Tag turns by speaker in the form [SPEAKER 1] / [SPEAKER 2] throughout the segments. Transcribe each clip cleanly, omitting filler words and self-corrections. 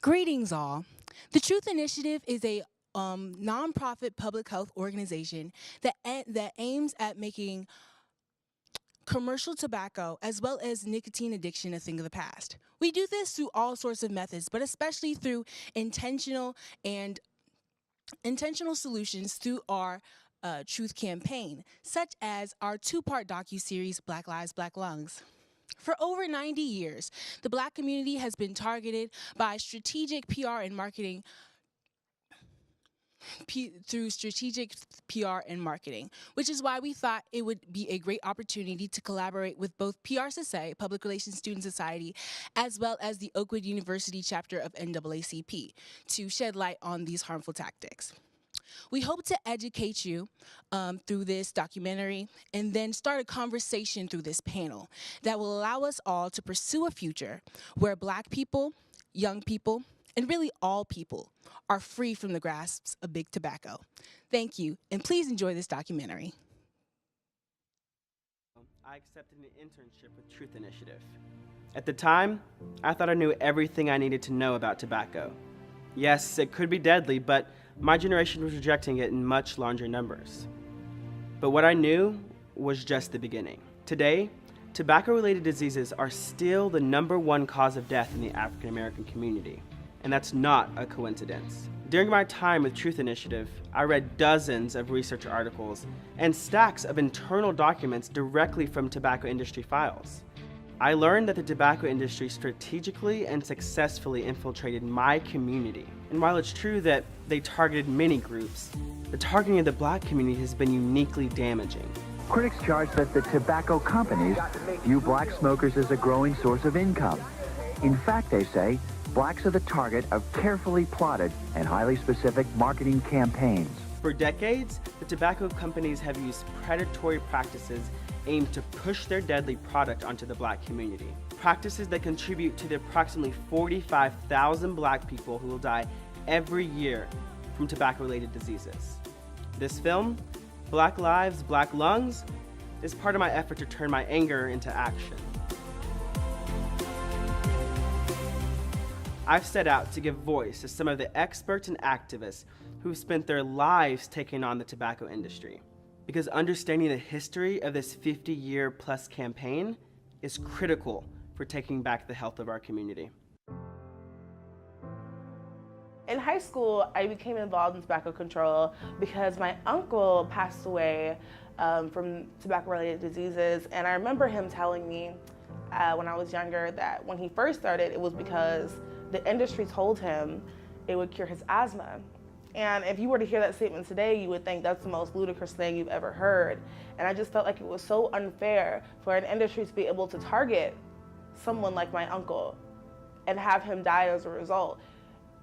[SPEAKER 1] Greetings, all. The Truth Initiative is a nonprofit public health organization that aims at making commercial tobacco as well as nicotine addiction a thing of the past. We do this through all sorts of methods, but especially through intentional solutions through our Truth campaign, such as our two-part docuseries, Black Lives, Black Lungs. For over 90 years, the Black community has been targeted by strategic PR and marketing through strategic PR and marketing, which is why we thought it would be a great opportunity to collaborate with both PRSSA, Public Relations Student Society, as well as the Oakwood University chapter of NAACP to shed light on these harmful tactics. We hope to educate you through this documentary and then start a conversation through this panel that will allow us all to pursue a future where Black people, young people, and really all people are free from the grasps of big tobacco. Thank you, and please enjoy this documentary.
[SPEAKER 2] I accepted an internship with Truth Initiative. At the time, I thought I knew everything I needed to know about tobacco. Yes, it could be deadly, but my generation was rejecting it in much larger numbers. But what I knew was just the beginning. Today, tobacco-related diseases are still the #1 cause of death in the African American community. And that's not a coincidence. During my time with Truth Initiative, I read dozens of research articles and stacks of internal documents directly from tobacco industry files. I learned that the tobacco industry strategically and successfully infiltrated my community. And while it's true that they targeted many groups, the targeting of the Black community has been uniquely damaging.
[SPEAKER 3] Critics charge that the tobacco companies view Black smokers as a growing source of income. In fact, they say, Blacks are the target of carefully plotted and highly specific marketing campaigns.
[SPEAKER 2] For decades, the tobacco companies have used predatory practices aimed to push their deadly product onto the Black community. Practices that contribute to the approximately 45,000 Black people who will die every year from tobacco-related diseases. This film, Black Lives, Black Lungs, is part of my effort to turn my anger into action. I've set out to give voice to some of the experts and activists who've spent their lives taking on the tobacco industry, because understanding the history of this 50-year-plus campaign is critical for taking back the health of our community.
[SPEAKER 4] In high school, I became involved in tobacco control because my uncle passed away from tobacco-related diseases, and I remember him telling me when I was younger that when he first started, it was because the industry told him it would cure his asthma. And if you were to hear that statement today, you would think that's the most ludicrous thing you've ever heard. And I just felt like it was so unfair for an industry to be able to target someone like my uncle and have him die as a result.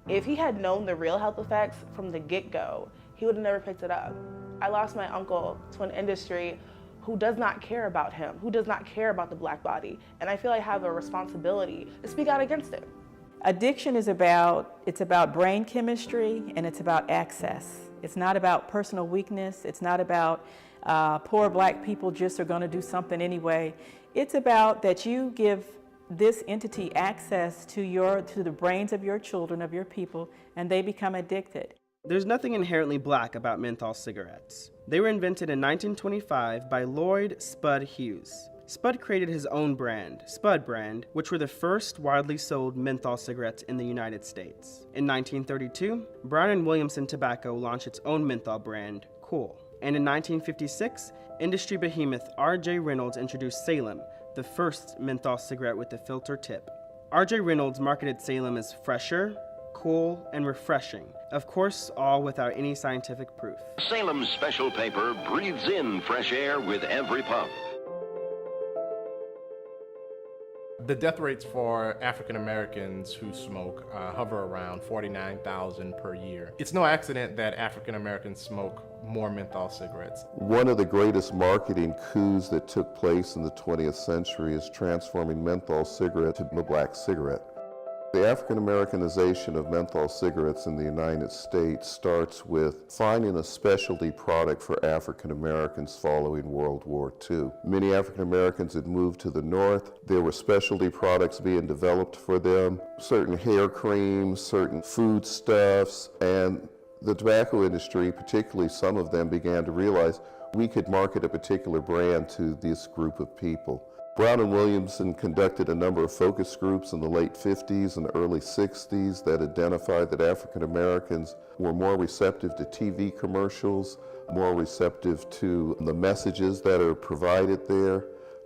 [SPEAKER 4] If he had known the real health effects from the get-go, he would have never picked it up. I lost my uncle to an industry who does not care about him, who does not care about the Black body. And I feel I have a responsibility to speak out against it.
[SPEAKER 5] Addiction is about brain chemistry, and it's about access. It's not about personal weakness. It's not about poor Black people just are going to do something anyway. It's about that you give this entity access to the brains of your children, of your people, and they become addicted.
[SPEAKER 2] There's nothing inherently Black about menthol cigarettes. They were invented in 1925 by Lloyd Spud Hughes. Spud created his own brand, Spud brand, which were the first widely sold menthol cigarettes in the United States. In 1932, Brown & Williamson Tobacco launched its own menthol brand, Cool. And in 1956, industry behemoth R.J. Reynolds introduced Salem, the first menthol cigarette with a filter tip. R.J. Reynolds marketed Salem as fresher, cool, and refreshing. Of course, all without any scientific proof.
[SPEAKER 6] Salem's special paper breathes in fresh air with every puff.
[SPEAKER 7] The death rates for African Americans who smoke hover around 49,000 per year. It's no accident that African Americans smoke more menthol cigarettes.
[SPEAKER 8] One of the greatest marketing coups that took place in the 20th century is transforming menthol cigarette to the Black cigarette. The African Americanization of menthol cigarettes in the United States starts with finding a specialty product for African Americans following World War II. Many African Americans had moved to the North. There were specialty products being developed for them, certain hair creams, certain foodstuffs, and the tobacco industry, particularly some of them, began to realize we could market a particular brand to this group of people. Brown and Williamson conducted a number of focus groups in the late 50s and early 60s that identified that African Americans were more receptive to TV commercials, more receptive to the messages that are provided there.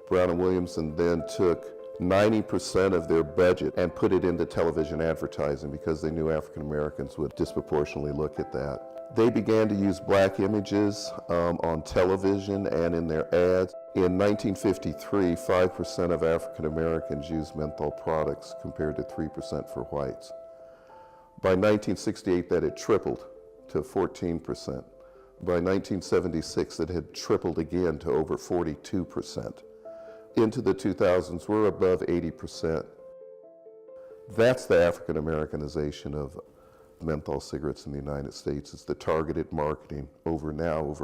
[SPEAKER 8] Brown and Williamson then took 90% of their budget and put it into television advertising because they knew African Americans would disproportionately look at that. They began to use black images on television and in their ads. In 1953, 5% of African Americans used menthol products compared to 3% for whites. By 1968, that had tripled to 14%. By 1976, it had tripled again to over 42%. Into the 2000s, we're above 80%. That's the African Americanization of menthol cigarettes in the United States. It's the targeted marketing over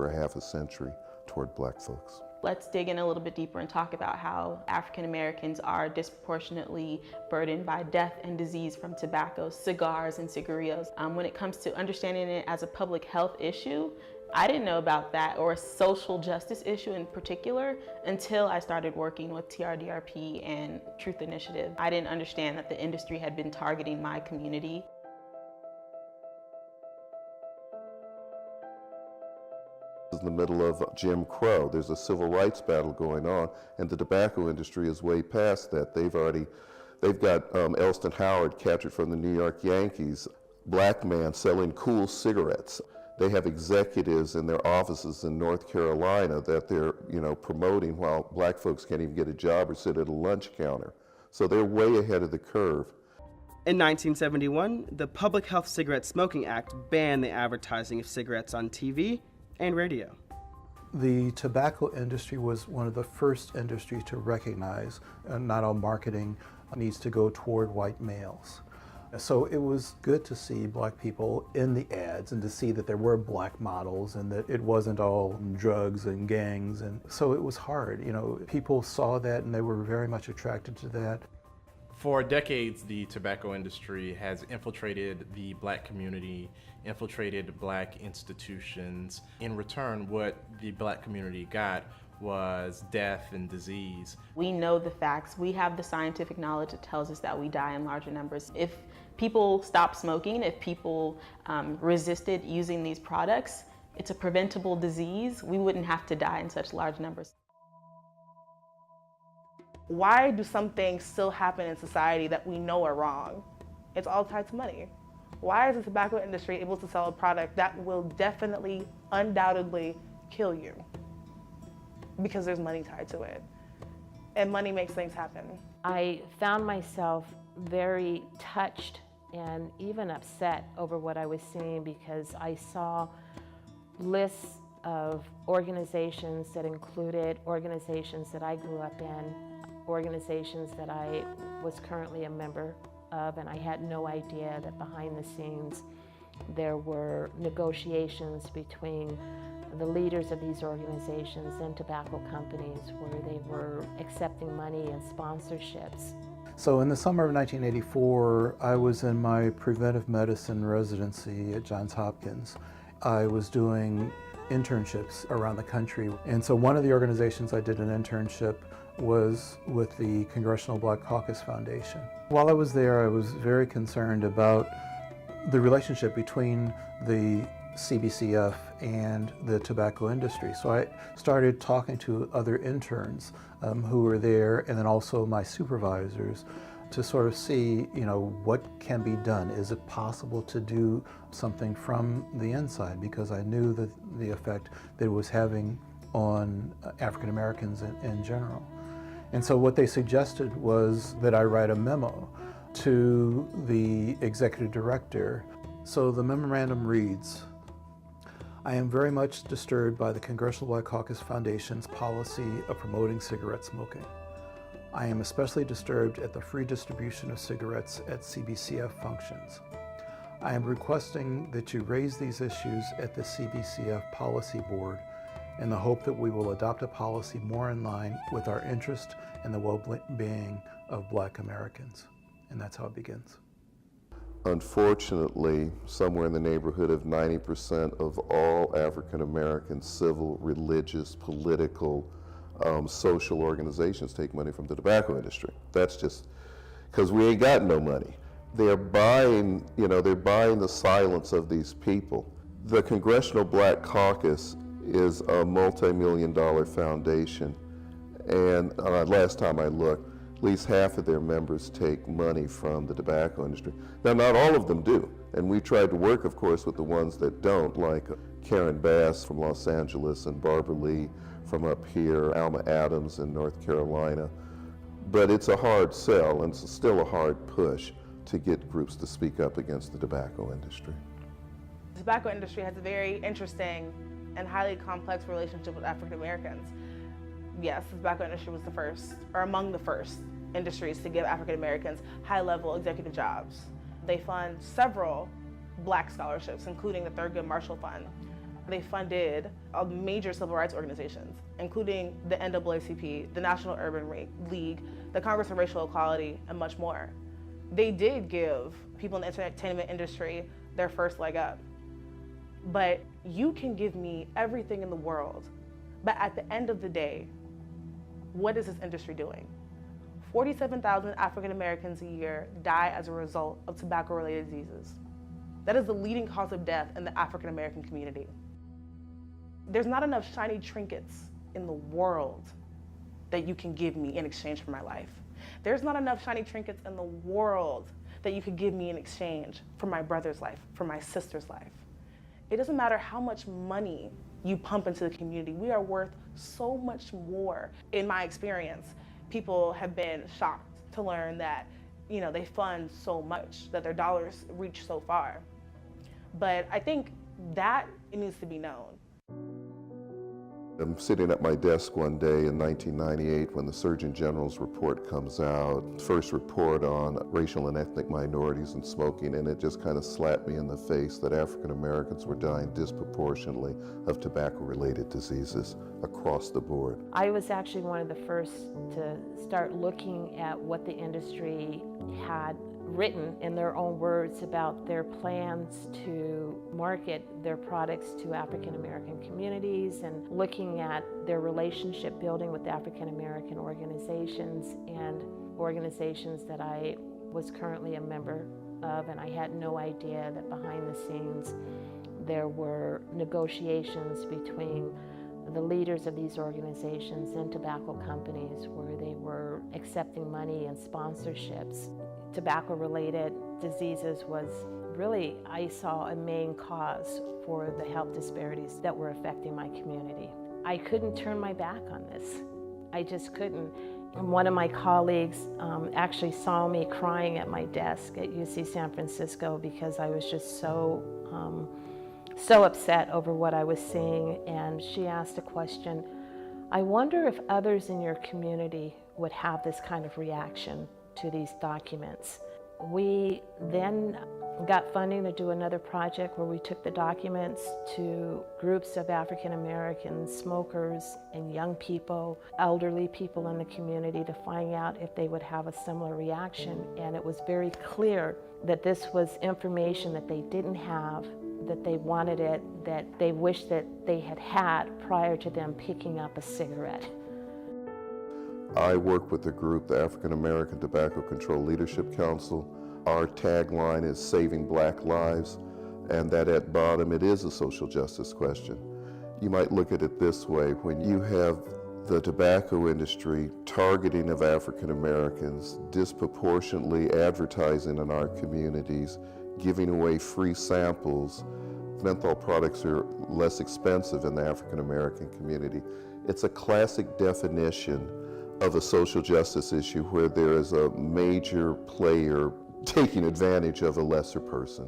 [SPEAKER 8] a half a century toward black folks.
[SPEAKER 9] Let's dig in a little bit deeper and talk about how African Americans are disproportionately burdened by death and disease from tobacco, cigars, and cigarillos. When it comes to understanding it as a public health issue, I didn't know about that, or a social justice issue in particular, until I started working with TRDRP and Truth Initiative. I didn't understand that the industry had been targeting my community.
[SPEAKER 8] In the middle of Jim Crow. There's a civil rights battle going on, and the tobacco industry is way past that. They've got Elston Howard, catcher from the New York Yankees, black man selling cool cigarettes. They have executives in their offices in North Carolina that they're promoting while black folks can't even get a job or sit at a lunch counter. So they're way ahead of the curve.
[SPEAKER 2] In 1971, the Public Health Cigarette Smoking Act banned the advertising of cigarettes on TV and radio.
[SPEAKER 10] The tobacco industry was one of the first industries to recognize not all marketing needs to go toward white males. So it was good to see black people in the ads and to see that there were black models and that it wasn't all drugs and gangs. And so it was hard. People saw that and they were very much attracted to that.
[SPEAKER 7] For decades, the tobacco industry has infiltrated the black community, infiltrated black institutions. In return, what the black community got was death and disease.
[SPEAKER 9] We know the facts. We have the scientific knowledge that tells us that we die in larger numbers. If people stopped smoking, if people resisted using these products, it's a preventable disease. We wouldn't have to die in such large numbers.
[SPEAKER 4] Why do some things still happen in society that we know are wrong? It's all tied to money. Why is the tobacco industry able to sell a product that will definitely, undoubtedly kill you? Because there's money tied to it. And money makes things happen.
[SPEAKER 11] I found myself very touched and even upset over what I was seeing, because I saw lists of organizations that included organizations that I grew up in, organizations that I was currently a member of, and I had no idea that behind the scenes there were negotiations between the leaders of these organizations and tobacco companies where they were accepting money and sponsorships.
[SPEAKER 10] So in the summer of 1984, I was in my preventive medicine residency at Johns Hopkins. I was doing internships around the country. And so one of the organizations I did an internship was with the Congressional Black Caucus Foundation. While I was there, I was very concerned about the relationship between the CBCF and the tobacco industry. So I started talking to other interns who were there, and then also my supervisors, to sort of see, what can be done. Is it possible to do something from the inside? Because I knew that the effect that it was having on African Americans in general. And so what they suggested was that I write a memo to the executive director. So the memorandum reads, I am very much disturbed by the Congressional Black Caucus Foundation's policy of promoting cigarette smoking. I am especially disturbed at the free distribution of cigarettes at CBCF functions. I am requesting that you raise these issues at the CBCF Policy Board in the hope that we will adopt a policy more in line with our interest in the well-being of Black Americans. And that's how it begins.
[SPEAKER 8] Unfortunately, somewhere in the neighborhood of 90% of all African American civil, religious, political, social organizations take money from the tobacco industry. That's just because we ain't got no money. They're buying, they're buying the silence of these people. The Congressional Black Caucus is a multi-million-dollar foundation, and last time I looked, at least half of their members take money from the tobacco industry. Now, not all of them do, and we tried to work, of course, with the ones that don't, like Karen Bass from Los Angeles and Barbara Lee from up here, Alma Adams in North Carolina. But it's a hard sell, and it's still a hard push to get groups to speak up against the tobacco industry.
[SPEAKER 4] The tobacco industry has a very interesting and highly complex relationship with African Americans. Yes, the tobacco industry was the first, or among the first industries to give African Americans high-level executive jobs. They fund several Black scholarships, including the Thurgood Marshall Fund. They funded major civil rights organizations, including the NAACP, the National Urban League, the Congress on Racial Equality, and much more. They did give people in the entertainment industry their first leg up. But you can give me everything in the world, but at the end of the day, what is this industry doing? 47,000 African Americans a year die as a result of tobacco-related diseases. That is the leading cause of death in the African American community. There's not enough shiny trinkets in the world that you can give me in exchange for my life. There's not enough shiny trinkets in the world that you could give me in exchange for my brother's life, for my sister's life. It doesn't matter how much money you pump into the community. We are worth so much more. In my experience, people have been shocked to learn that, they fund so much, that their dollars reach so far. But I think that it needs to be known.
[SPEAKER 8] I'm sitting at my desk one day in 1998 when the Surgeon General's report comes out, first report on racial and ethnic minorities and smoking, and it just kind of slapped me in the face that African Americans were dying disproportionately of tobacco-related diseases across the board.
[SPEAKER 11] I was actually one of the first to start looking at what the industry had written in their own words about their plans to market their products to African American communities, and looking at their relationship building with African American organizations and organizations that I was currently a member of, and I had no idea that behind the scenes there were negotiations between the leaders of these organizations and tobacco companies where they were accepting money and sponsorships. Tobacco-related diseases was really, I saw, a main cause for the health disparities that were affecting my community. I couldn't turn my back on this. I just couldn't. And one of my colleagues actually saw me crying at my desk at UC San Francisco because I was just so upset over what I was seeing, and she asked a question, I wonder if others in your community would have this kind of reaction to these documents. We then got funding to do another project where we took the documents to groups of African American smokers and young people, elderly people in the community, to find out if they would have a similar reaction. And it was very clear that this was information that they didn't have, that they wanted it, that they wished that they had had prior to them picking up a cigarette.
[SPEAKER 8] I work with the group, the African American Tobacco Control Leadership Council. Our tagline is Saving Black Lives, and that at bottom it is a social justice question. You might look at it this way: when you have the tobacco industry targeting of African Americans, disproportionately advertising in our communities, giving away free samples, menthol products are less expensive in the African American community. It's a classic definition of a social justice issue where there is a major player taking advantage of a lesser person.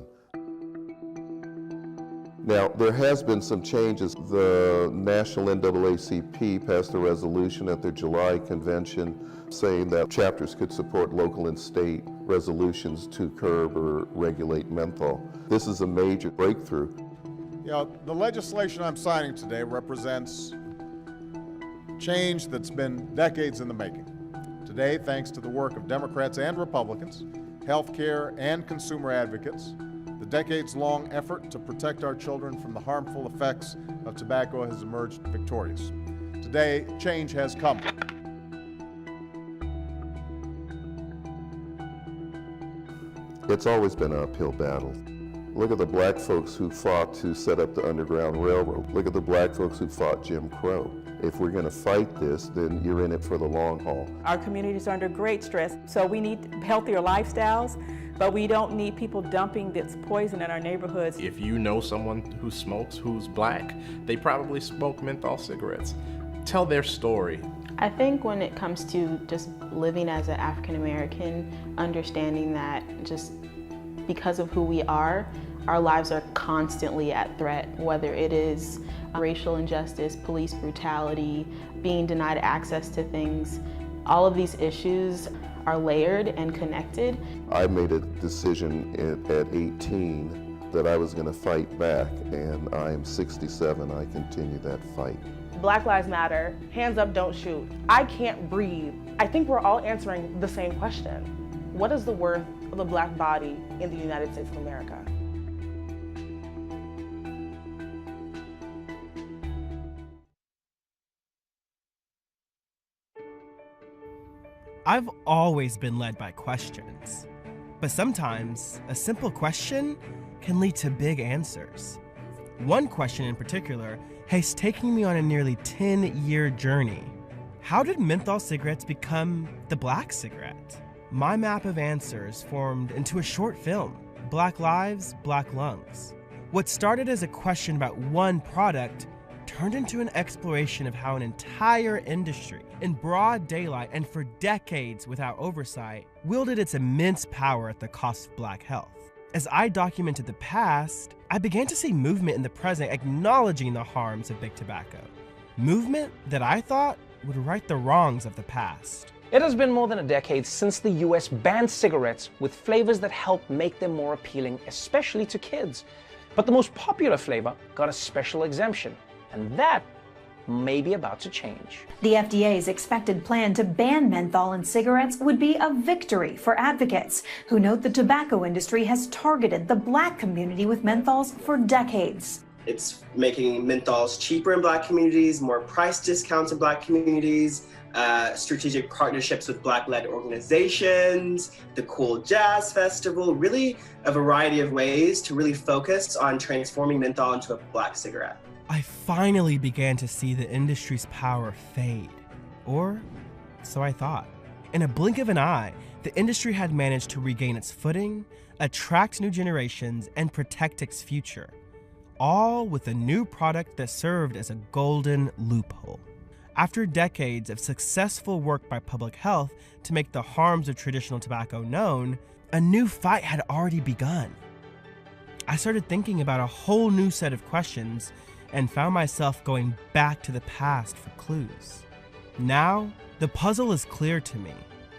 [SPEAKER 8] Now, there has been some changes. The National NAACP passed a resolution at their July convention saying that chapters could support local and state resolutions to curb or regulate menthol. This is a major breakthrough.
[SPEAKER 12] You know, the legislation I'm signing today represents change that's been decades in the making. Today, thanks to the work of Democrats and Republicans, healthcare and consumer advocates, the decades-long effort to protect our children from the harmful effects of tobacco has emerged victorious. Today, change has come.
[SPEAKER 8] It's always been an uphill battle. Look at the black folks who fought to set up the Underground Railroad. Look at the black folks who fought Jim Crow. If we're going to fight this, then you're in it for the long haul.
[SPEAKER 5] Our communities are under great stress, so we need healthier lifestyles, but we don't need people dumping this poison in our neighborhoods.
[SPEAKER 7] If you know someone who smokes, who's black, they probably smoke menthol cigarettes. Tell their story.
[SPEAKER 9] I think when it comes to just living as an African American, understanding that just because of who we are, our lives are constantly at threat, whether it is racial injustice, police brutality, being denied access to things. All of these issues are layered and connected.
[SPEAKER 8] I made a decision at 18 that I was going to fight back, and I am 67. I continue that fight.
[SPEAKER 4] Black Lives Matter, hands up, don't shoot. I can't breathe. I think we're all answering the same question. What is the worth of the black body in the United States of America?
[SPEAKER 13] I've always been led by questions, but sometimes a simple question can lead to big answers. One question in particular has taken me on a nearly 10-year journey. How did menthol cigarettes become the black cigarette? My map of answers formed into a short film, Black Lives, Black Lungs. What started as a question about one product turned into an exploration of how an entire industry, in broad daylight and for decades without oversight, wielded its immense power at the cost of black health. As I documented the past, I began to see movement in the present acknowledging the harms of big tobacco. Movement that I thought would right the wrongs of the past.
[SPEAKER 14] It has been more than a decade since the US banned cigarettes with flavors that help make them more appealing, especially to kids. But the most popular flavor got a special exemption, and that may be about to change.
[SPEAKER 15] The FDA's expected plan to ban menthol in cigarettes would be a victory for advocates who note the tobacco industry has targeted the black community with menthols for decades.
[SPEAKER 2] It's making menthols cheaper in black communities, more price discounts in black communities, strategic partnerships with black-led organizations, the Cool Jazz Festival, really a variety of ways to really focus on transforming menthol into a black cigarette.
[SPEAKER 13] I finally began to see the industry's power fade. Or so I thought. In a blink of an eye, the industry had managed to regain its footing, attract new generations, and protect its future. All with a new product that served as a golden loophole. After decades of successful work by public health to make the harms of traditional tobacco known, a new fight had already begun. I started thinking about a whole new set of questions and found myself going back to the past for clues. Now, the puzzle is clear to me.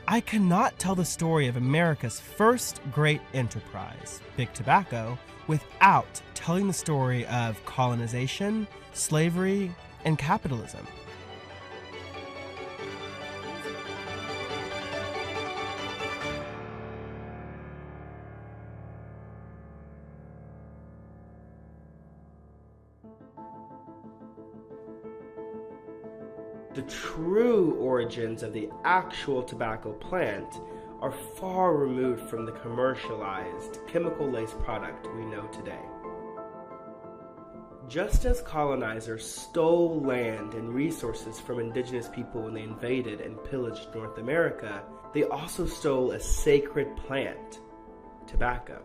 [SPEAKER 13] I cannot tell the story of America's first great enterprise, big tobacco, without telling the story of colonization, slavery, and capitalism.
[SPEAKER 2] The true origins of the actual tobacco plant are far removed from the commercialized, chemical-laced product we know today. Just as colonizers stole land and resources from indigenous people when they invaded and pillaged North America, they also stole a sacred plant, tobacco.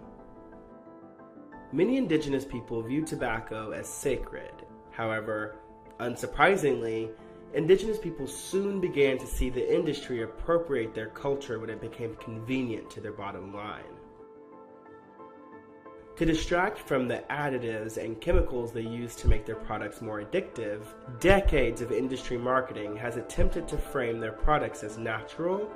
[SPEAKER 2] Many indigenous people view tobacco as sacred. However, unsurprisingly, indigenous people soon began to see the industry appropriate their culture when it became convenient to their bottom line. To distract from the additives and chemicals they use to make their products more addictive, decades of industry marketing has attempted to frame their products as natural,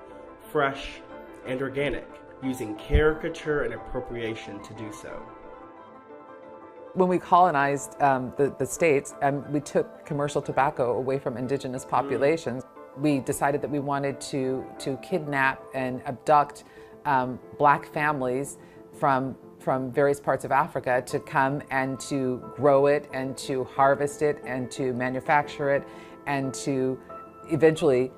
[SPEAKER 2] fresh, and organic, using caricature and appropriation to do so.
[SPEAKER 16] When we colonized the states, we took commercial tobacco away from indigenous populations. We decided that we wanted to kidnap and abduct black families from various parts of Africa to come and to grow it and to harvest it and to manufacture it and to eventually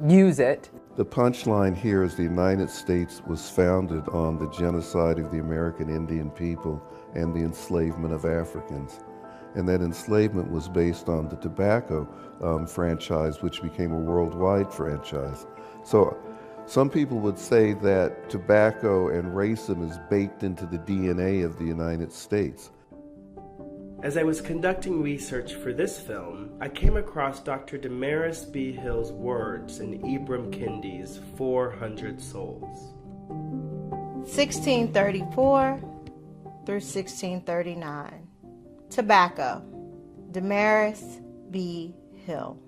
[SPEAKER 16] use it.
[SPEAKER 8] The punchline here is the United States was founded on the genocide of the American Indian people and the enslavement of Africans. And that enslavement was based on the tobacco franchise, which became a worldwide franchise. So some people would say that tobacco and racism is baked into the DNA of the United States.
[SPEAKER 2] As I was conducting research for this film, I came across Dr. Damaris B. Hill's words in Ibram Kendi's 400 Souls.
[SPEAKER 17] 1634 through 1639. Tobacco. Damaris B. Hill.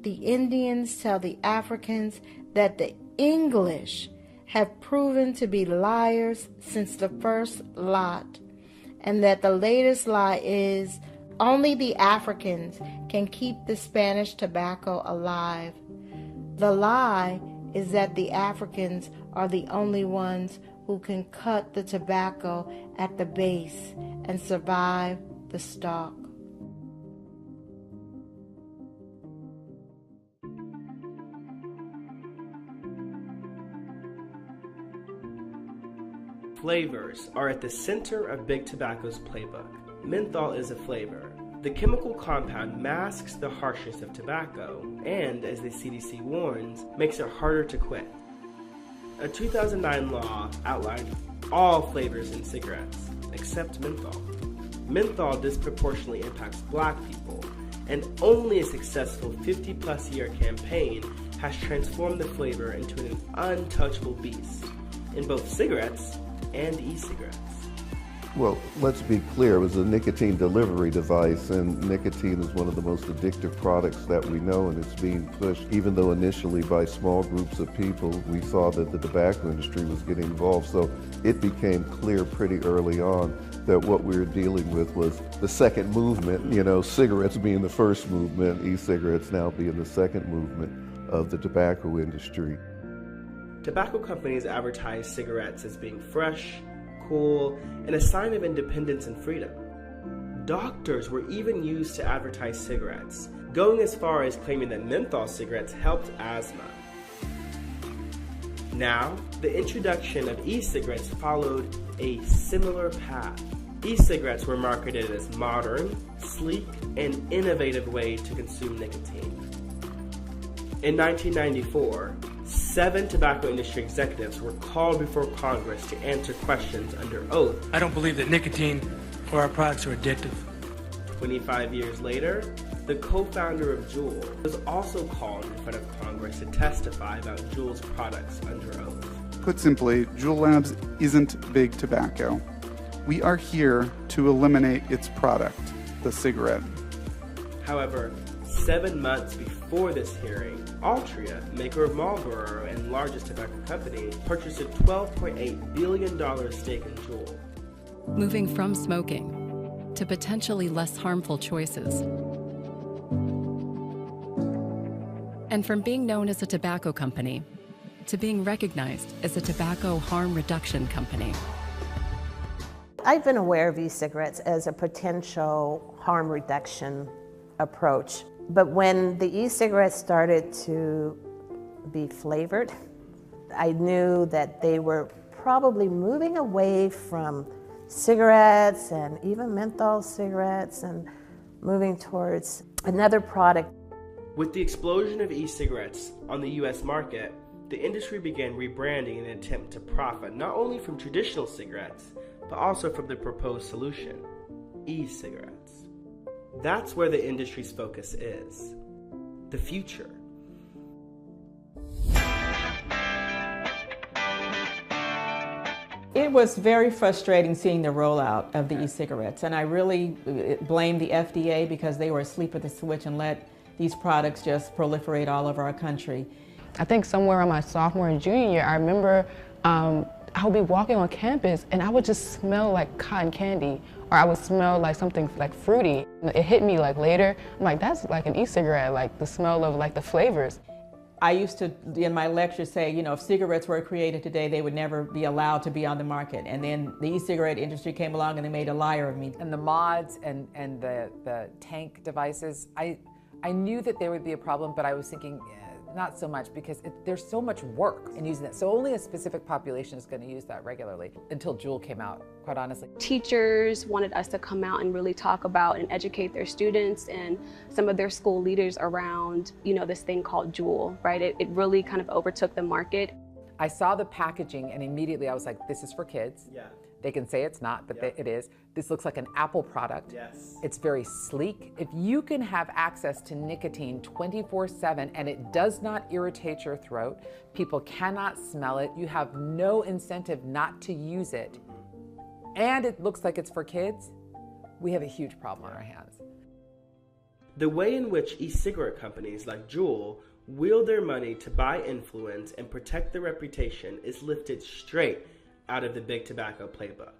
[SPEAKER 17] The Indians tell the Africans that the English have proven to be liars since the first lot, and that the latest lie is only the Africans can keep the Spanish tobacco alive. The lie is that the Africans are the only ones who can cut the tobacco at the base and survive the stalk.
[SPEAKER 2] Flavors are at the center of Big Tobacco's playbook. Menthol is a flavor. The chemical compound masks the harshness of tobacco and, as the CDC warns, makes it harder to quit. A 2009 law outlined all flavors in cigarettes, except menthol. Menthol disproportionately impacts black people, and only a successful 50-plus year campaign has transformed the flavor into an untouchable beast in both cigarettes and e-cigarettes.
[SPEAKER 8] Well, let's be clear, it was a nicotine delivery device, and nicotine is one of the most addictive products that we know, and it's being pushed, even though initially by small groups of people, we saw that the tobacco industry was getting involved. So it became clear pretty early on that what we were dealing with was the second movement, cigarettes being the first movement, e-cigarettes now being the second movement of the tobacco industry.
[SPEAKER 2] Tobacco companies advertise cigarettes as being fresh, cool, and a sign of independence and freedom. Doctors were even used to advertise cigarettes, going as far as claiming that menthol cigarettes helped asthma. Now, the introduction of e-cigarettes followed a similar path. E-cigarettes were marketed as modern, sleek, and innovative way to consume nicotine. In 1994, 7 tobacco industry executives were called before Congress to answer questions under oath.
[SPEAKER 18] I don't believe that nicotine or our products are addictive.
[SPEAKER 2] 25 years later, the co-founder of Juul was also called in front of Congress to testify about Juul's products under oath.
[SPEAKER 19] Put simply, Juul Labs isn't big tobacco. We are here to eliminate its product, the cigarette.
[SPEAKER 2] However, 7 months before this hearing, Altria, maker of Marlboro and largest tobacco company, purchased a $12.8 billion stake in Juul.
[SPEAKER 20] Moving from smoking to potentially less harmful choices. And from being known as a tobacco company to being recognized as a tobacco harm reduction company.
[SPEAKER 21] I've been aware of e-cigarettes as a potential harm reduction approach. But when the e-cigarettes started to be flavored, I knew that they were probably moving away from cigarettes and even menthol cigarettes and moving towards another product.
[SPEAKER 2] With the explosion of e-cigarettes on the US market, the industry began rebranding in an attempt to profit not only from traditional cigarettes, but also from the proposed solution, e-cigarettes. That's where the industry's focus is. The future.
[SPEAKER 5] It was very frustrating seeing the rollout of the e-cigarettes, and I really blame the FDA because they were asleep at the switch and let these products just proliferate all over our country.
[SPEAKER 1] I think somewhere around my sophomore and junior year, I remember I would be walking on campus and I would just smell like cotton candy, or I would smell like something like fruity. It hit me like later, I'm like, that's like an e-cigarette, like the smell of like the flavors.
[SPEAKER 5] I used to, in my lectures, say, you know, if cigarettes were created today, they would never be allowed to be on the market. And then the e-cigarette industry came along and they made a liar of me.
[SPEAKER 16] And the mods and the tank devices, I knew that there would be a problem, but I was thinking, not so much, because there's so much work in using that. So only a specific population is going to use that regularly, until Juul came out, quite honestly.
[SPEAKER 22] Teachers wanted us to come out and really talk about and educate their students and some of their school leaders around, you know, this thing called Juul, right? It really kind of overtook the market.
[SPEAKER 16] I saw the packaging and immediately I was like, this is for kids.
[SPEAKER 2] Yeah.
[SPEAKER 16] They can say it's not, but it is. This looks like an Apple product.
[SPEAKER 2] Yes.
[SPEAKER 16] It's very sleek. If you can have access to nicotine 24/7 and it does not irritate your throat, people cannot smell it, you have no incentive not to use it, and it looks like it's for kids, we have a huge problem on our hands.
[SPEAKER 2] The way in which e-cigarette companies like Juul wield their money to buy influence and protect their reputation is lifted straight out of the big tobacco playbook.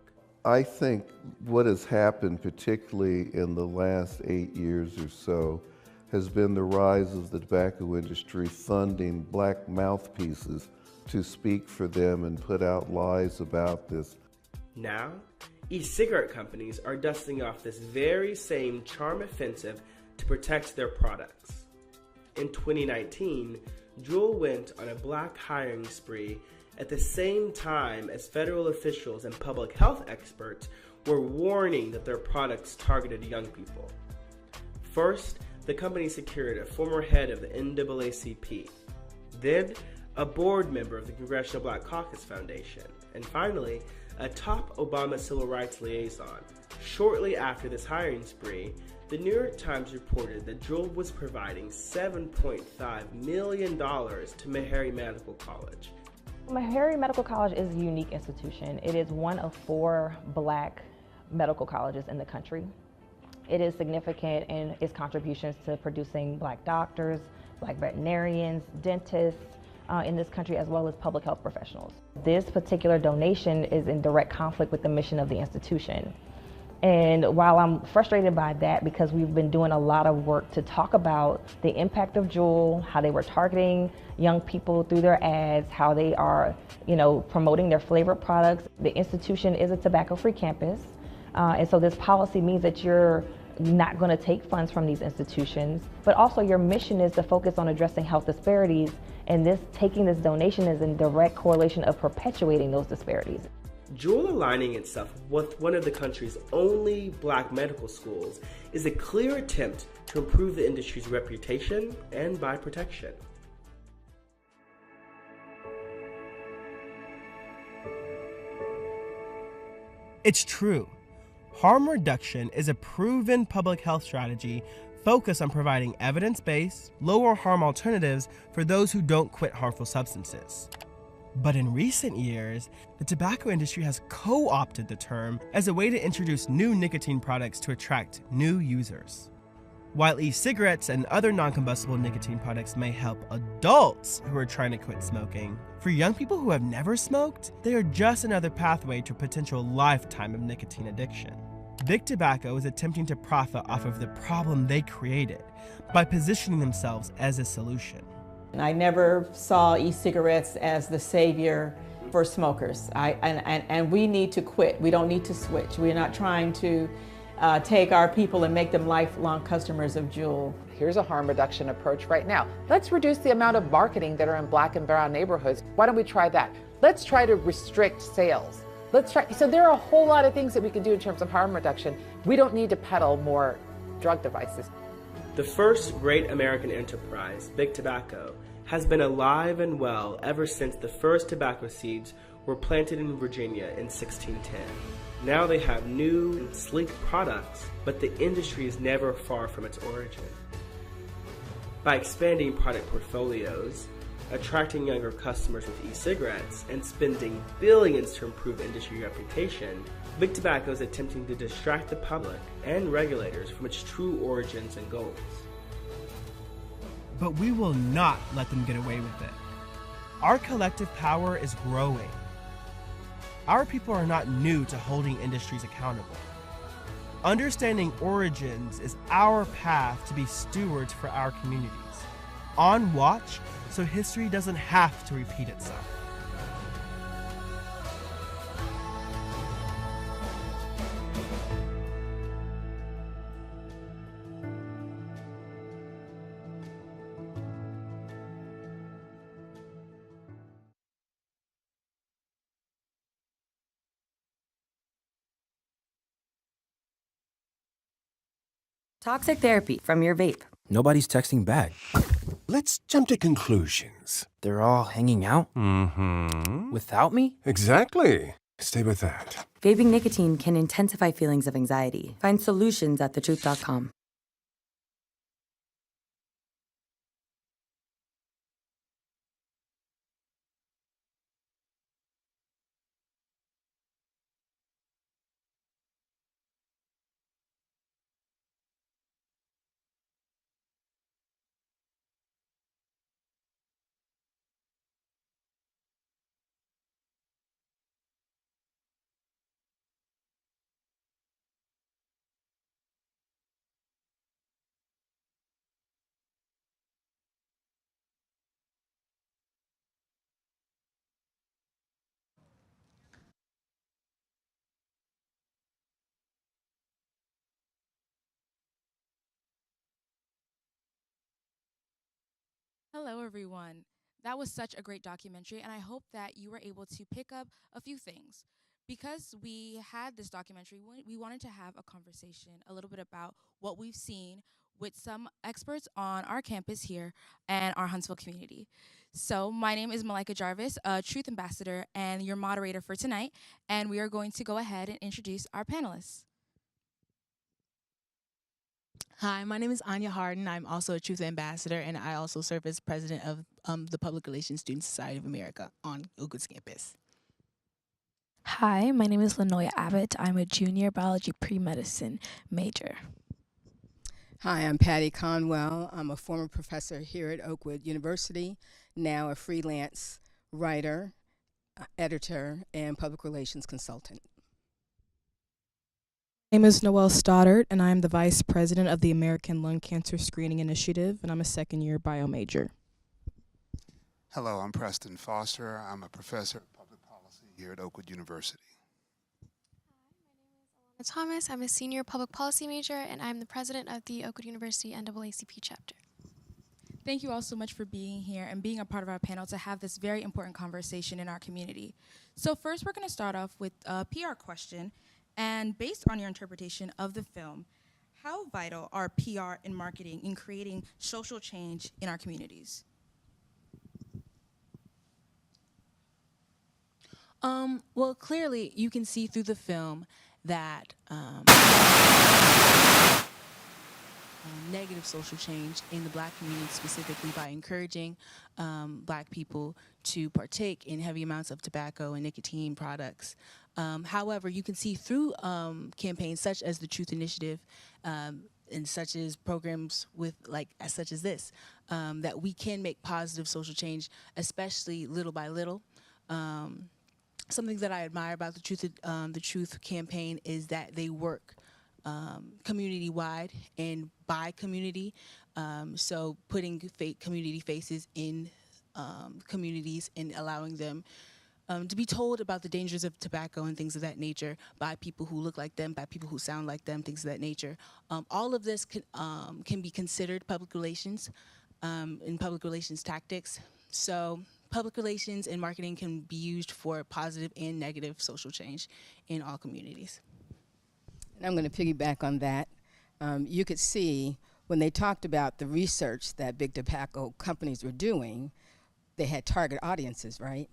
[SPEAKER 8] I think what has happened, particularly in the last 8 years or so, has been the rise of the tobacco industry funding black mouthpieces to speak for them and put out lies about this.
[SPEAKER 2] Now, e-cigarette companies are dusting off this very same charm offensive to protect their products. In 2019, Juul went on a black hiring spree at the same time as federal officials and public health experts were warning that their products targeted young people. First, the company secured a former head of the NAACP, then a board member of the Congressional Black Caucus Foundation, and finally, a top Obama civil rights liaison. Shortly after this hiring spree, the New York Times reported that Juul was providing $7.5 million to Meharry Medical College.
[SPEAKER 23] Meharry Medical College is a unique institution. It is one of 4 black medical colleges in the country. It is significant in its contributions to producing black doctors, black veterinarians, dentists in this country, as well as public health professionals. This particular donation is in direct conflict with the mission of the institution. And while I'm frustrated by that, because we've been doing a lot of work to talk about the impact of Juul, how they were targeting young people through their ads, how they are, you know, promoting their flavored products. The institution is a tobacco-free campus, and so this policy means that you're not going to take funds from these institutions, but also your mission is to focus on addressing health disparities, and taking this donation is in direct correlation of perpetuating those disparities.
[SPEAKER 2] Juul aligning itself with one of the country's only black medical schools is a clear attempt to improve the industry's reputation and buy protection.
[SPEAKER 13] It's true. Harm reduction is a proven public health strategy focused on providing evidence-based, lower harm alternatives for those who don't quit harmful substances. But in recent years, the tobacco industry has co-opted the term as a way to introduce new nicotine products to attract new users. While e-cigarettes and other non-combustible nicotine products may help adults who are trying to quit smoking, for young people who have never smoked, they are just another pathway to a potential lifetime of nicotine addiction. Big Tobacco is attempting to profit off of the problem they created by positioning themselves as a solution.
[SPEAKER 5] I never saw e-cigarettes as the savior for smokers. And we need to quit. We don't need to switch. We're not trying to take our people and make them lifelong customers of Juul.
[SPEAKER 16] Here's a harm reduction approach right now. Let's reduce the amount of marketing that are in black and brown neighborhoods. Why don't we try that? Let's try to restrict sales. So there are a whole lot of things that we can do in terms of harm reduction. We don't need to peddle more drug devices.
[SPEAKER 2] The first great American enterprise, Big Tobacco, has been alive and well ever since the first tobacco seeds were planted in Virginia in 1610. Now they have new and sleek products, but the industry is never far from its origin. By expanding product portfolios, attracting younger customers with e-cigarettes, and spending billions to improve industry reputation, Big Tobacco is attempting to distract the public and regulators from its true origins and goals.
[SPEAKER 13] But we will not let them get away with it. Our collective power is growing. Our people are not new to holding industries accountable. Understanding origins is our path to be stewards for our communities. On watch, so history doesn't have to repeat itself.
[SPEAKER 3] Toxic therapy from your vape.
[SPEAKER 6] Nobody's texting back.
[SPEAKER 10] Let's jump to conclusions.
[SPEAKER 6] They're all hanging out?
[SPEAKER 10] Mm-hmm.
[SPEAKER 6] Without me?
[SPEAKER 10] Exactly. Stay with that.
[SPEAKER 3] Vaping nicotine can intensify feelings of anxiety. Find solutions at thetruth.com.
[SPEAKER 24] Hello, everyone. That was such a great documentary, and I hope that you were able to pick up a few things. Because we had this documentary, we wanted to have a conversation a little bit about what we've seen with some experts on our campus here and our Huntsville community. So my name is Malika Jarvis, a Truth Ambassador and your moderator for tonight, and we are going to go ahead and introduce our panelists.
[SPEAKER 25] Hi, my name is Anya Harden. I'm also a Truth Ambassador, and I also serve as president of the Public Relations Student Society of America on Oakwood's campus.
[SPEAKER 26] Hi, my name is Lanoya Abbott. I'm a junior biology pre-medicine major.
[SPEAKER 27] Hi, I'm Patty Conwell. I'm a former professor here at Oakwood University, now a freelance writer, editor, and public relations consultant.
[SPEAKER 28] My name is Noelle Stoddard, and I'm the Vice President of the American Lung Cancer Screening Initiative, and I'm a second-year bio major.
[SPEAKER 29] Hello, I'm Preston Foster. I'm a professor of public policy here at Oakwood University.
[SPEAKER 30] Thomas. I'm a senior public policy major, and I'm the president of the Oakwood University NAACP chapter.
[SPEAKER 24] Thank you all so much for being here and being a part of our panel to have this very important conversation in our community. So first, we're going to start off with a PR question. And based on your interpretation of the film, how vital are PR and marketing in creating social change in our communities?
[SPEAKER 25] Well, clearly you can see through the film that negative social change in the Black community, specifically by encouraging Black people to partake in heavy amounts of tobacco and nicotine products. However, you can see through campaigns such as the Truth Initiative and such as programs with such as this, that we can make positive social change, especially little by little. Something that I admire about the Truth campaign is that they work community-wide and by community. So putting community faces in communities and allowing them to be told about the dangers of tobacco and things of that nature by people who look like them, by people who sound like them, things of that nature. All of this can be considered public relations and public relations tactics. So public relations and marketing can be used for positive and negative social change in all communities.
[SPEAKER 27] And I'm going to piggyback on that. You could see when they talked about the research that big tobacco companies were doing, they had target audiences, right?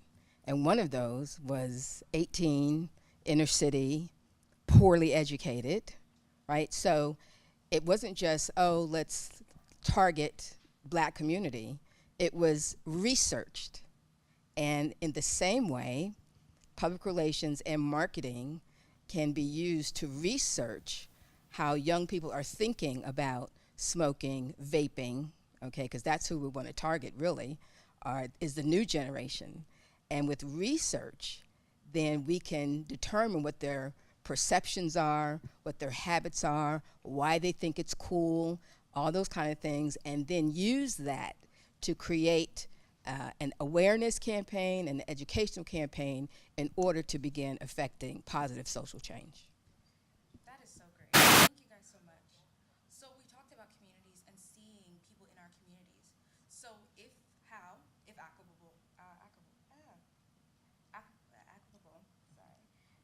[SPEAKER 27] And one of those was 18, inner city, poorly educated, right? So it wasn't just, oh, let's target Black community. It was researched. And in the same way, public relations and marketing can be used to research how young people are thinking about smoking, vaping, okay, because that's who we want to target really, is the new generation. And with research, then we can determine what their perceptions are, what their habits are, why they think it's cool, all those kind of things, and then use that to create an awareness campaign, an educational campaign in order to begin affecting positive social change.
[SPEAKER 24] That is so great. Thank you guys so much. So we talked about communities and seeing people in our communities. So if applicable,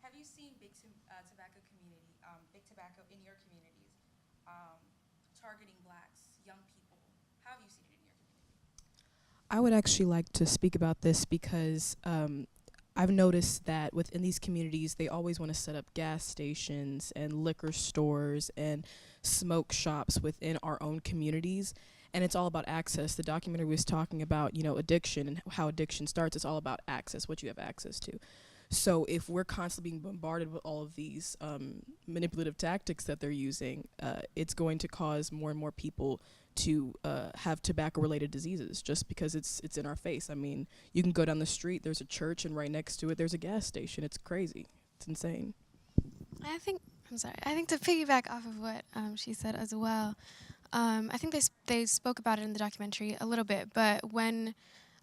[SPEAKER 24] have you seen big tobacco community, big tobacco in your communities, targeting blacks, young people? How have you seen it in your community?
[SPEAKER 28] I would actually like to speak about this because I've noticed that within these communities, they always want to set up gas stations and liquor stores and smoke shops within our own communities. And it's all about access. The documentary was talking about, addiction and how addiction starts. It's all about access, what you have access to. So if we're constantly being bombarded with all of these manipulative tactics that they're using, it's going to cause more and more people to have tobacco-related diseases just because it's in our face. I mean, you can go down the street, there's a church, and right next to it, there's a gas station. It's crazy. It's insane.
[SPEAKER 30] I think to piggyback off of what she said as well, I think they spoke about it in the documentary a little bit, but when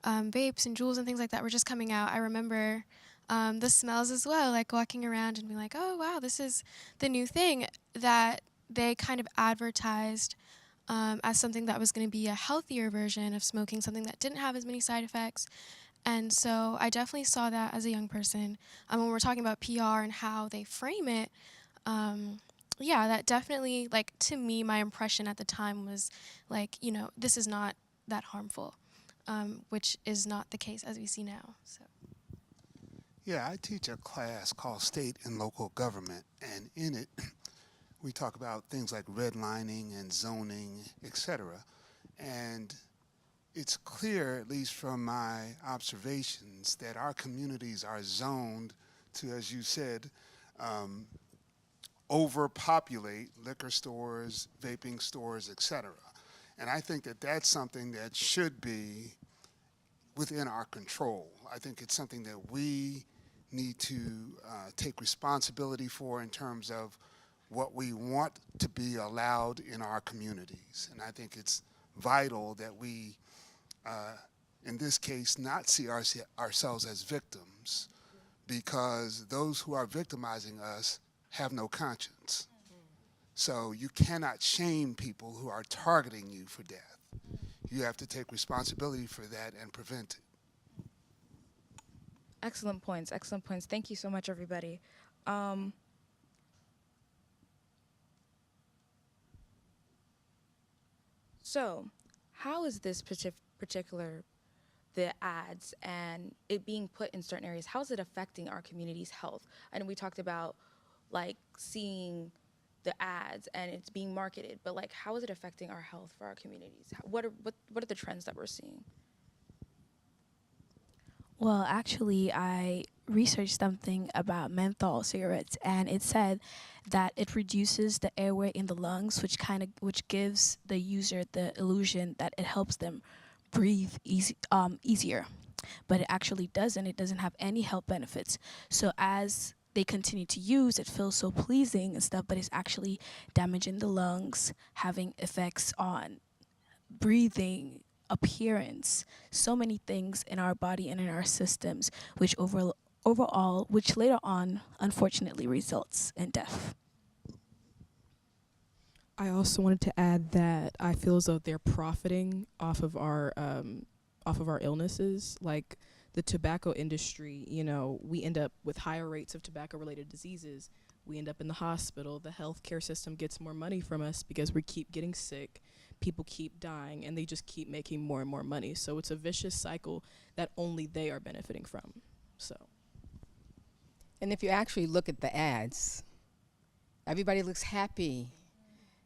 [SPEAKER 30] vapes and Juuls and things like that were just coming out, I remember the smells as well, like walking around and being like, oh, wow, this is the new thing that they kind of advertised as something that was going to be a healthier version of smoking, something that didn't have as many side effects. And so I definitely saw that as a young person. When we're talking about PR and how they frame it, yeah, that definitely, like, to me, my impression at the time was, like, this is not that harmful, which is not the case as we see now. So.
[SPEAKER 29] Yeah, I teach a class called State and Local Government, and in it, we talk about things like redlining and zoning, etc. And it's clear, at least from my observations, that our communities are zoned to, as you said, overpopulate liquor stores, vaping stores, etc. And I think that that's something that should be within our control. I think it's something that we need to take responsibility for in terms of what we want to be allowed in our communities. And I think it's vital that we, in this case, not see ourselves as victims, because those who are victimizing us have no conscience. So you cannot shame people who are targeting you for death. You have to take responsibility for that and prevent it.
[SPEAKER 4] Excellent points, excellent points. Thank you so much, everybody. So, how is this particular, the ads and it being put in certain areas, how is it affecting our community's health? I know we talked about, like, seeing the ads and it's being marketed, but, like, how is it affecting our health for our communities? What are the trends that we're seeing?
[SPEAKER 26] Well, actually, I researched something about menthol cigarettes, and it said that it reduces the airway in the lungs, which gives the user the illusion that it helps them breathe easier. But it actually doesn't. It doesn't have any health benefits. So as they continue to use, it feels so pleasing and stuff, but it's actually damaging the lungs, having effects on breathing, appearance, so many things in our body and in our systems, which which later on, unfortunately, results in death.
[SPEAKER 28] I also wanted to add that I feel as though they're profiting off of our illnesses, like the tobacco industry. We end up with higher rates of tobacco-related diseases. We end up in the hospital. The healthcare system gets more money from us because we keep getting sick. People keep dying, and they just keep making more and more money. So it's a vicious cycle that only they are benefiting from. So.
[SPEAKER 27] And if you actually look at the ads, everybody looks happy.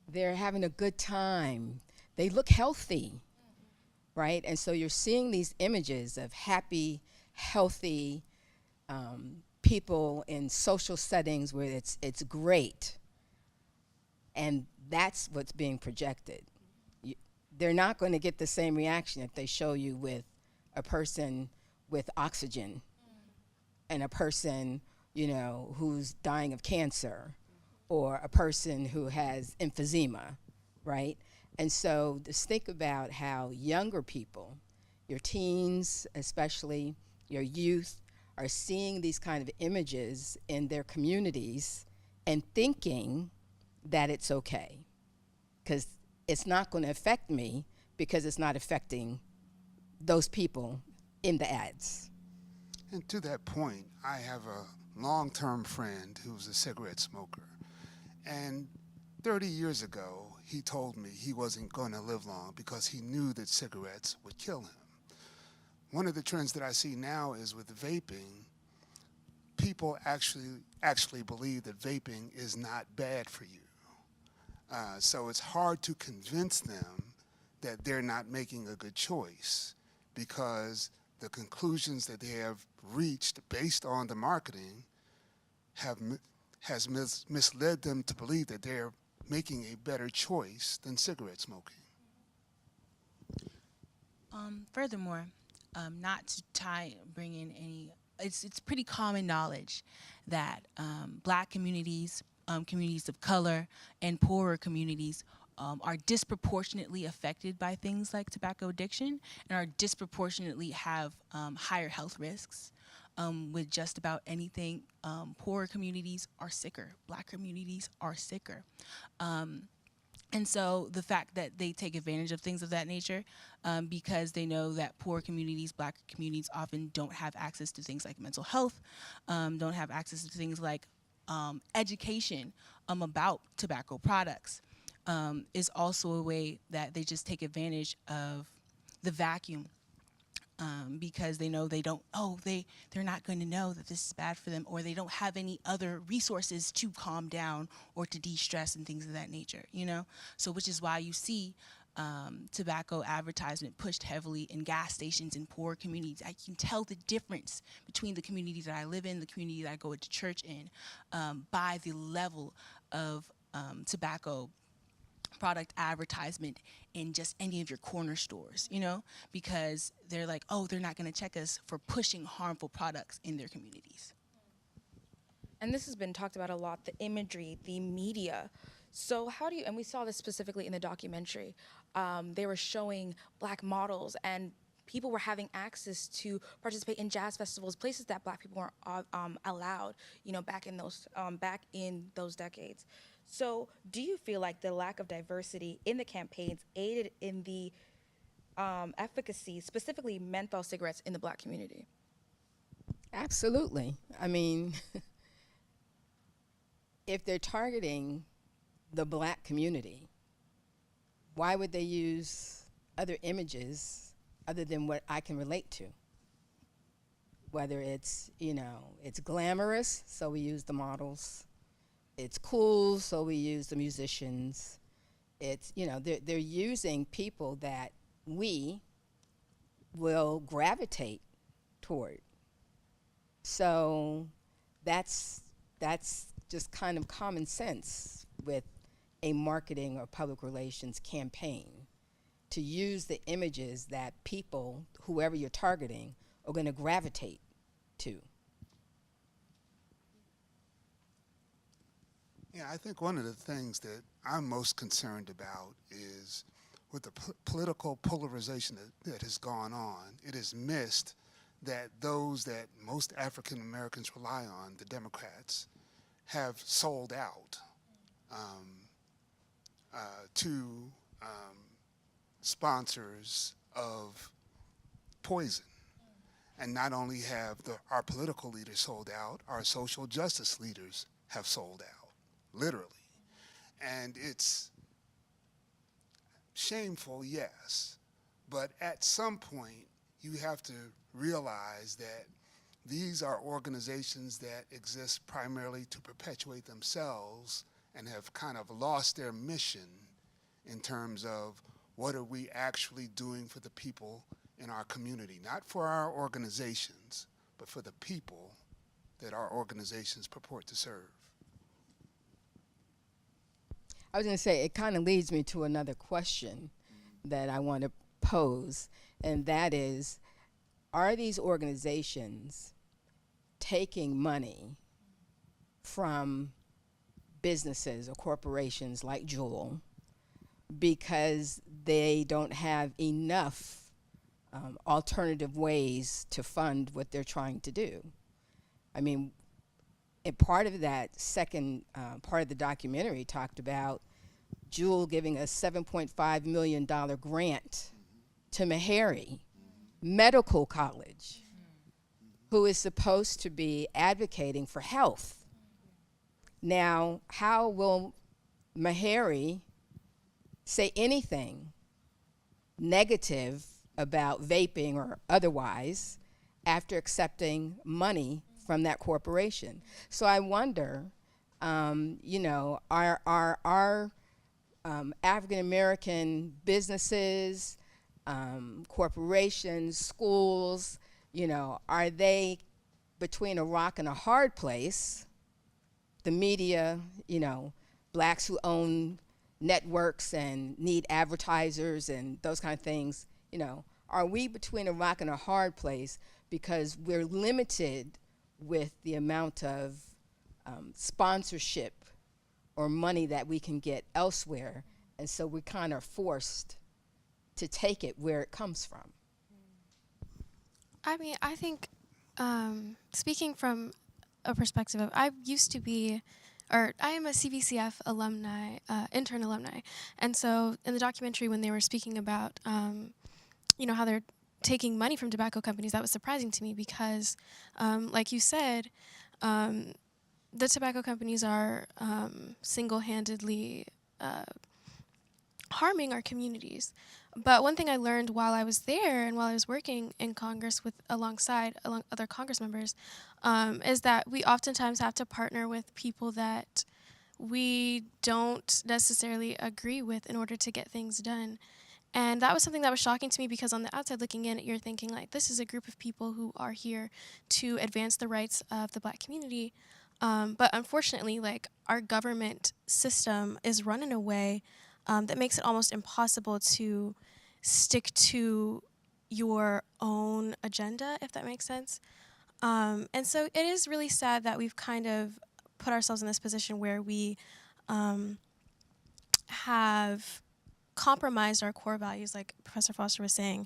[SPEAKER 27] They're having a good time. They look healthy. right? And so you're seeing these images of happy, healthy people in social settings where it's great, and that's what's being projected. They're not going to get the same reaction if they show you with a person with oxygen and a person, you know, who's dying of cancer, or a person who has emphysema, right? And so just think about how younger people, your teens especially, your youth, are seeing these kind of images in their communities and thinking that it's okay, because it's not going to affect me because it's not affecting those people in the ads.
[SPEAKER 29] And to that point, I have a long-term friend who's a cigarette smoker. And 30 years ago, he told me he wasn't going to live long because he knew that cigarettes would kill him. One of the trends that I see now is with vaping, people actually believe that vaping is not bad for you. So it's hard to convince them that they're not making a good choice, because the conclusions that they have reached based on the marketing has misled them to believe that they're making a better choice than cigarette smoking.
[SPEAKER 25] Furthermore, not to bring in any, it's pretty common knowledge that Black communities, communities of color, and poorer communities are disproportionately affected by things like tobacco addiction, and are disproportionately have higher health risks with just about anything. Poorer communities are sicker. Black communities are sicker. And so the fact that they take advantage of things of that nature, because they know that poor communities, Black communities, often don't have access to things like mental health, don't have access to things like education about tobacco products, is also a way that they just take advantage of the vacuum, because they know they're not going to know that this is bad for them, or they don't have any other resources to calm down or to de-stress and things of that nature, you know? So which is why you see tobacco advertisement pushed heavily in gas stations in poor communities. I can tell the difference between the communities that I live in, the community that I go to church in, by the level of tobacco product advertisement in just any of your corner stores, you know, because they're like, oh, they're not going to check us for pushing harmful products in their communities.
[SPEAKER 4] And this has been talked about a lot, the imagery, the media. So how do you, and we saw this specifically in the documentary, they were showing Black models, and people were having access to participate in jazz festivals, places that Black people weren't allowed, you know, back in those decades. So do you feel like the lack of diversity in the campaigns aided in the efficacy, specifically menthol cigarettes, in the Black community?
[SPEAKER 27] Absolutely. I mean, if they're targeting the Black community, why would they use other images other than what I can relate to? Whether it's, you know, it's glamorous, so we use the models. It's cool, so we use the musicians. It's, you know, they're using people that we will gravitate toward. So that's just kind of common sense with a marketing or public relations campaign, to use the images that people, whoever you're targeting, are going to gravitate to.
[SPEAKER 29] Yeah, I think one of the things that I'm most concerned about is with the political polarization that has gone on, it is missed that those that most African Americans rely on, the Democrats, have sold out to sponsors of poison. And not only have our political leaders sold out, our social justice leaders have sold out, literally. And it's shameful, yes, but at some point you have to realize that these are organizations that exist primarily to perpetuate themselves and have kind of lost their mission in terms of what are we actually doing for the people in our community, not for our organizations, but for the people that our organizations purport to serve.
[SPEAKER 27] I was going to say, it kind of leads me to another question that I want to pose, and that is, are these organizations taking money from businesses or corporations like Juul because they don't have enough alternative ways to fund what they're trying to do? I mean, and part of that second part of the documentary talked about Juul giving a $7.5 million grant to Meharry Medical College, who is supposed to be advocating for health. Now, how will Meharry say anything negative about vaping or otherwise after accepting money from that corporation? So I wonder, you know, are African American businesses, corporations, schools, you know, are they between a rock and a hard place? The media, you know, blacks who own networks and need advertisers and those kind of things, you know, are we between a rock and a hard place because we're limited with the amount of sponsorship or money that we can get elsewhere, and so we kind of forced to take it where it comes from?
[SPEAKER 30] I mean, I think, speaking from a perspective of, I used to be, or I am a CVCF alumni, intern alumni, and so in the documentary when they were speaking about, you know, how they're taking money from tobacco companies, that was surprising to me because, like you said, the tobacco companies are single-handedly harming our communities. But one thing I learned while I was there and while I was working in Congress with alongside other Congress members is that we oftentimes have to partner with people that we don't necessarily agree with in order to get things done. And that was something that was shocking to me because on the outside looking in, you're thinking like, this is a group of people who are here to advance the rights of the Black community. But unfortunately, like, our government system is run in a way that makes it almost impossible to stick to your own agenda, if that makes sense. And so it is really sad that we've kind of put ourselves in this position where we have compromised our core values, like Professor Foster was saying,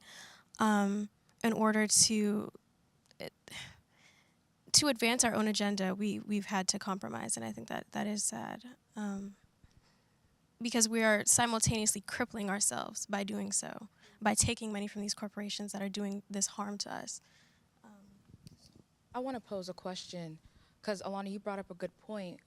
[SPEAKER 30] in order to advance our own agenda. We've had to compromise, and I think that is sad. Because we are simultaneously crippling ourselves by doing so, by taking money from these corporations that are doing this harm to us.
[SPEAKER 4] I want to pose a question, because Alana, you brought up a good point.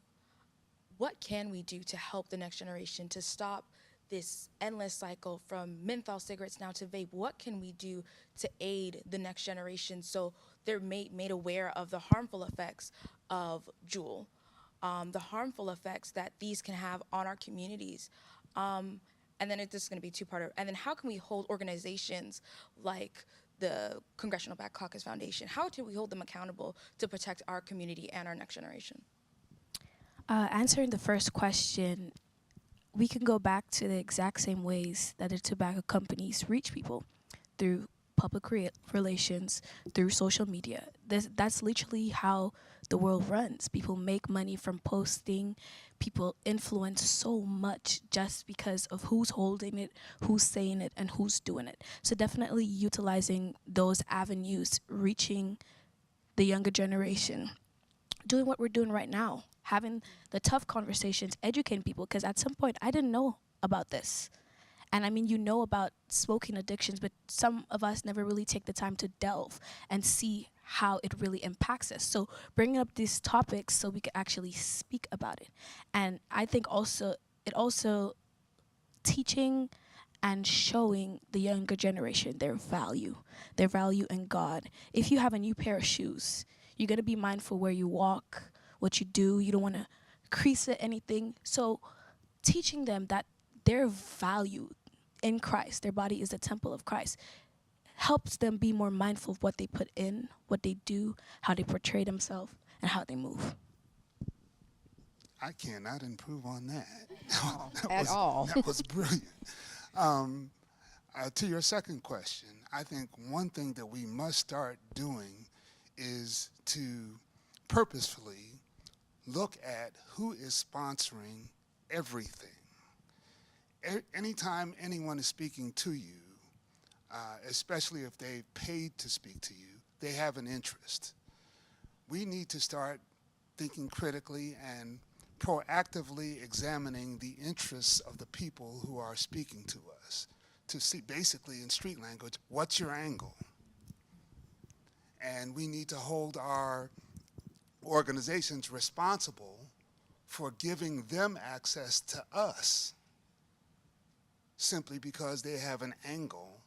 [SPEAKER 4] What can we do to help the next generation to stop this endless cycle from menthol cigarettes now to vape? What can we do to aid the next generation so they're made aware of the harmful effects of Juul? The harmful effects that these can have on our communities. And then this is going to be two-parter. And then how can we hold organizations like the Congressional Black Caucus Foundation, how do we hold them accountable to protect our community and our next generation?
[SPEAKER 26] Answering the first question, we can go back to the exact same ways that the tobacco companies reach people, through public relations, through social media. That's literally how the world runs. People make money from posting. People influence so much just because of who's holding it, who's saying it, and who's doing it. So definitely utilizing those avenues, reaching the younger generation, doing what we're doing right now, having the tough conversations, educating people, because at some point I didn't know about this. And I mean, you know about smoking addictions, but some of us never really take the time to delve and see how it really impacts us. So bringing up these topics so we can actually speak about it. And I think also teaching and showing the younger generation their value in God. If you have a new pair of shoes, you're gonna be mindful where you walk, what you do. You don't wanna crease it, anything. So teaching them that their value in Christ. Their body is the temple of Christ. Helps them be more mindful of what they put in, what they do, how they portray themselves, and how they move.
[SPEAKER 29] I cannot improve on that.
[SPEAKER 27] At all.
[SPEAKER 29] That was brilliant. To your second question, I think one thing that we must start doing is to purposefully look at who is sponsoring everything. Anytime anyone is speaking to you, especially if they paid to speak to you, they have an interest. We need to start thinking critically and proactively examining the interests of the people who are speaking to us, to see basically in street language, what's your angle? And we need to hold our organizations responsible for giving them access to us simply because they have an angle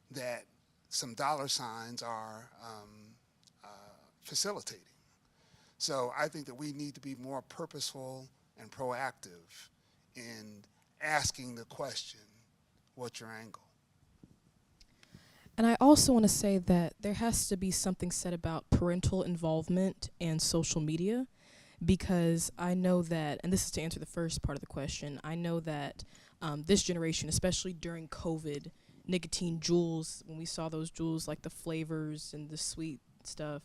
[SPEAKER 29] that some dollar signs are facilitating. So I think that we need to be more purposeful and proactive in asking the question, what's your angle?
[SPEAKER 28] And I also want to say that there has to be something said about parental involvement and social media, because I know that, and this is to answer the first part of the question, I know that this generation, especially during COVID, nicotine jewels, when we saw those jewels, like the flavors and the sweet stuff,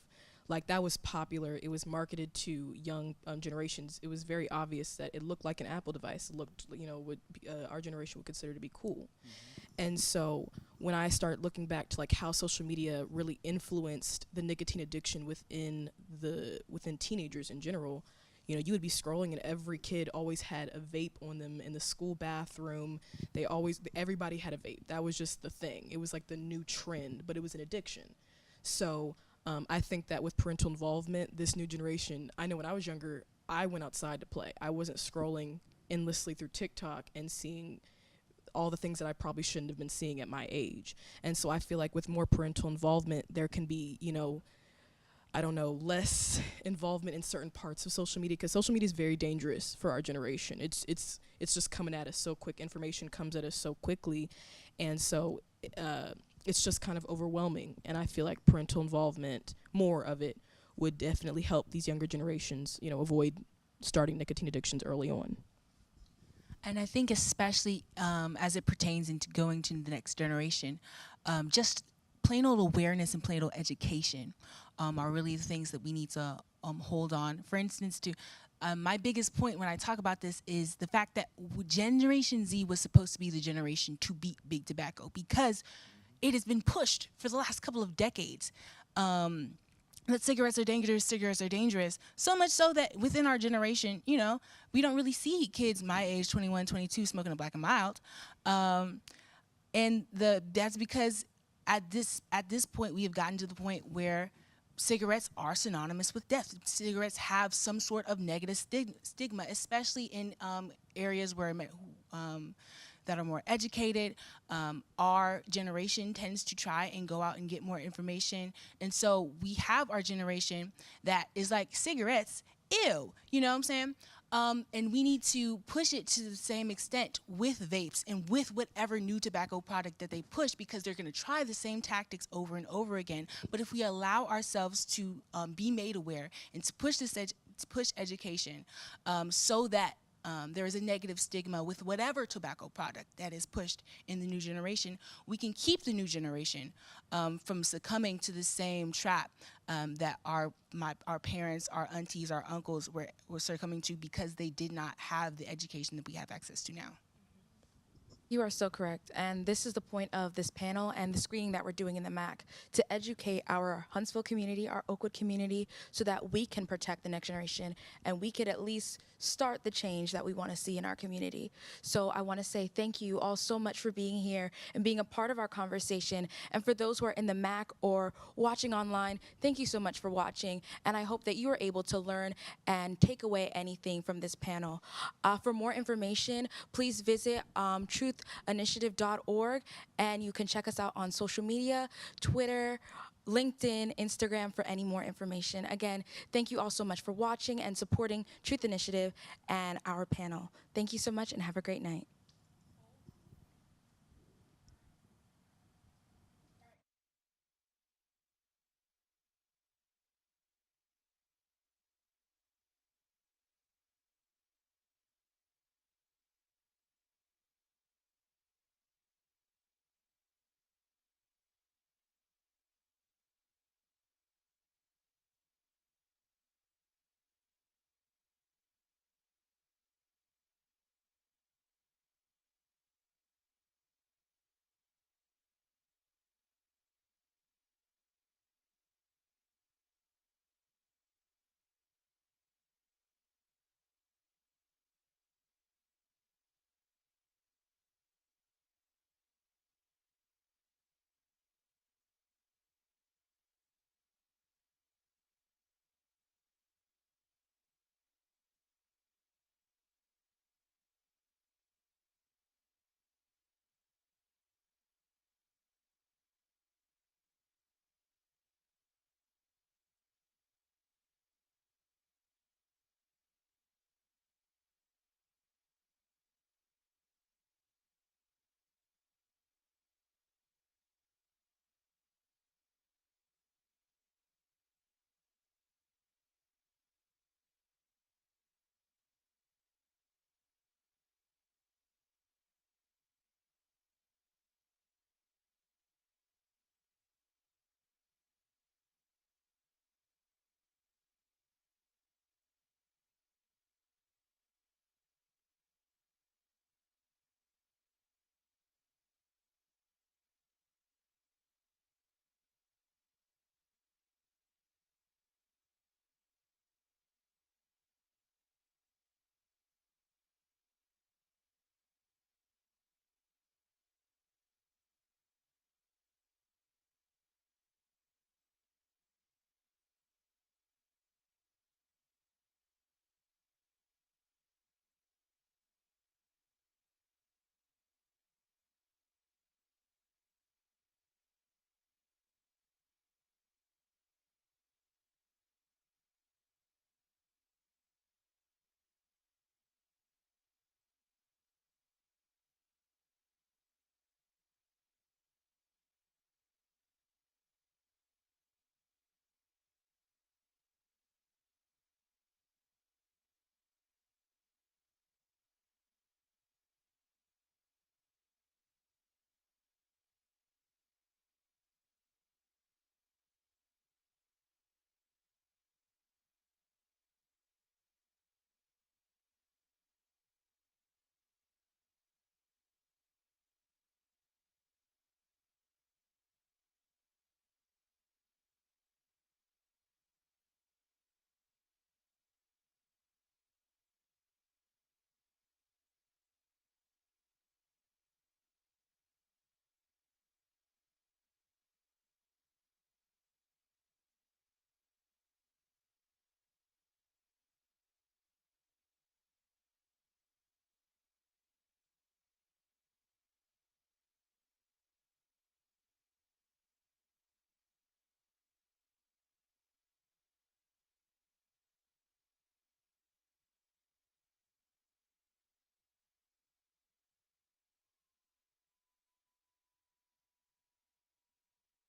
[SPEAKER 28] like that was popular. It was marketed to young generations. It was very obvious that it looked like an Apple device. It looked, what our generation would consider to be cool. And so when I start looking back to like how social media really influenced the nicotine addiction within teenagers in general, you would be scrolling and every kid always had a vape on them in the school bathroom. Everybody had a vape. That was just the thing. It was like the new trend, but it was an addiction. So I think that with parental involvement, this new generation, I know when I was younger, I went outside to play. I wasn't scrolling endlessly through TikTok and seeing all the things that I probably shouldn't have been seeing at my age. And so I feel like with more parental involvement, there can be, less involvement in certain parts of social media, because social media is very dangerous for our generation. It's just coming at us so quick. Information comes at us so quickly. And so it's just kind of overwhelming. And I feel like parental involvement, more of it, would definitely help these younger generations, avoid starting nicotine addictions early on.
[SPEAKER 25] And I think especially as it pertains into going to the next generation, just plain old awareness and plain old education are really the things that we need to hold on. For instance, my biggest point when I talk about this is the fact that Generation Z was supposed to be the generation to beat big tobacco, because it has been pushed for the last couple of decades. That cigarettes are dangerous, so much so that within our generation, we don't really see kids my age, 21, 22, smoking a Black and Mild. And that's because at this point, we have gotten to the point where cigarettes are synonymous with death. Cigarettes have some sort of negative stigma, especially in areas where that are more educated. Our generation tends to try and go out and get more information. And so we have our generation that is like, cigarettes, ew, you know what I'm saying? And we need to push it to the same extent with vapes and with whatever new tobacco product that they push, because they're going to try the same tactics over and over again. But if we allow ourselves to be made aware and to push push education so that there is a negative stigma with whatever tobacco product that is pushed in the new generation, we can keep the new generation from succumbing to the same trap that our parents, our aunties, our uncles were succumbing to, because they did not have the education that we have access to now.
[SPEAKER 4] You are so correct. And this is the point of this panel and the screening that we're doing in the MAC, to educate our Huntsville community, our Oakwood community, so that we can protect the next generation and we could at least start the change that we want to see in our community. So I want to say thank you all so much for being here and being a part of our conversation. And for those who are in the MAC or watching online, thank you so much for watching. And I hope that you are able to learn and take away anything from this panel. For more information, please visit truthinitiative.org, and you can check us out on social media, Twitter, LinkedIn, Instagram for any more information. Again, thank you all so much for watching and supporting Truth Initiative and our panel. Thank you so much and have a great night.